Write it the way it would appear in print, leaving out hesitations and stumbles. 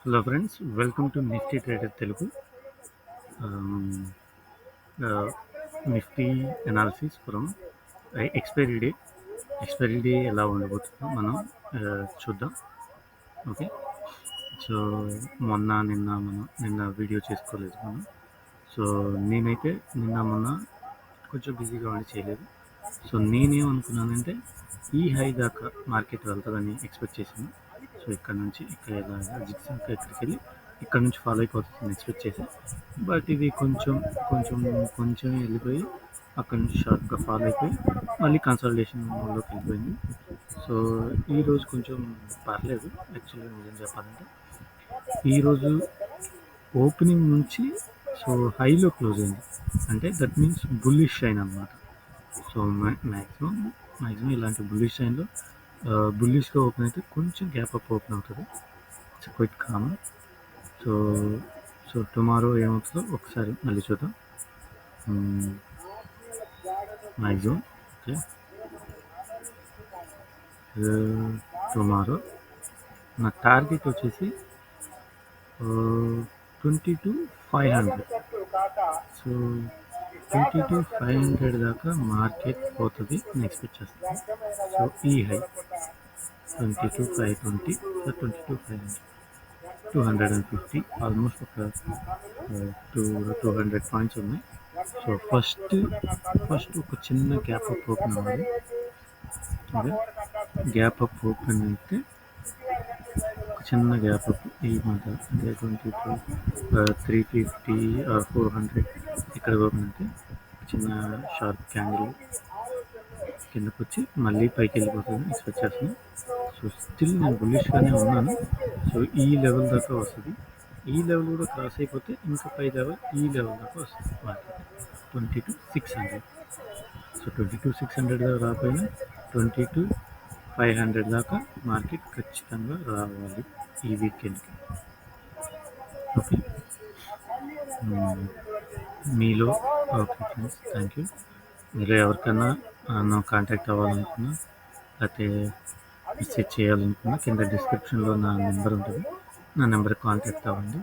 Hello friends, welcome to Nifty trader Telugu. Um, ah, Nifty analysis from expiry day. Expiry day ఎలా ఉండబోతుందో మనం చూద్దాం. Okay, so నిన్న video చేసుకోలేదు మనం. సో నేనైతే మొన్న కొంచెం బిజీగా ఉండి చేయలేదు. సో నేనేమనుకున్నానంటే ఈ హై దాకా మార్కెట్ వెళ్తుందని ఎక్స్పెక్ట్ చేశాను. సో ఇక్కడ నుంచి ఇక్కడికి వెళ్ళి ఇక్కడ నుంచి ఫాలో అయిపోతుందని ఎక్స్పెక్ట్ చేశాను. బట్ ఇది కొంచెం వెళ్ళిపోయి అక్కడ నుంచి షార్ప్గా ఫాలో అయిపోయి మళ్ళీ కన్సల్టేషన్ మోడ్లోకి వెళ్ళిపోయింది. సో ఈరోజు కొంచెం పర్లేదు. యాక్చువల్గా నిజం చెప్పాలంటే ఈరోజు ఓపెనింగ్ నుంచి సో హైలో క్లోజ్ అయింది. అంటే దట్ మీన్స్ బుల్లిష్ షైన్ అనమాట. సో మ్యాక్సిమం ఇలాంటి బుల్లిష్ షైన్లో బుల్లిష్గా ఓపెన్ అయితే కొంచెం గ్యాప్ అప్ ఓపెన్ అవుతుంది. It's quite common. So so tomorrow ఏమవుతుందో ఒకసారి మళ్ళీ చూద్దాం. మ్యాక్సిమం ఓకే, టుమారో నా టార్గెట్ వచ్చేసి 22,500. సో 22,500 దాకా మార్కెట్ పోతుంది అని ఎక్స్పెక్ట్ చేస్తాను. సో ఈ హై 22,520, 22,500, 250, ఆల్మోస్ట్ ఒక 200 పాయింట్స్ ఉన్నాయి. సో ఫస్ట్ ఒక చిన్న గ్యాప్ అప్ ఓపెన్ అవ్వాలి. ఓకే, గ్యాప్ అప్ ఓపెన్ అయితే ఒక చిన్న గ్యాప్ అప్ ఈ మాట అంటే 22, 350 ఆర్ 400 ఇక్కడ ఓపెన్ అయితే చిన్న షార్ప్ క్యాండిల్ కిందకు వచ్చి మళ్ళీ పైకి వెళ్ళిపోతుందని ఎక్స్పెక్ట్ చేస్తున్నాను. సో స్టిల్ నేను బుల్లిష్గానే ఉన్నాను. సో ఈ లెవెల్ దాకా వస్తుంది. ఈ లెవెల్ కూడా క్రాస్ అయిపోతే ఇంకా పై లెవెల్ ఈ లెవెల్ దాకా వస్తుంది మార్కెట్ 22,600. సో 22,600 దాకా రాకపోయినా 22,500 దాకా మార్కెట్ ఖచ్చితంగా రావాలి ఈ వీకెండ్కి. ఓకే, మీలో ఓకే ఫ్రెండ్స్, థ్యాంక్ యూ. మీరు ఎవరికైనా నా కాంటాక్ట్ అవ్వాలనుకున్నా లేకపోతే మెసేజ్ చేయాలనుకున్నా కింద డిస్క్రిప్షన్లో నా నెంబర్ ఉంటుంది. నా నెంబర్కి కాంటాక్ట్ అవ్వండి.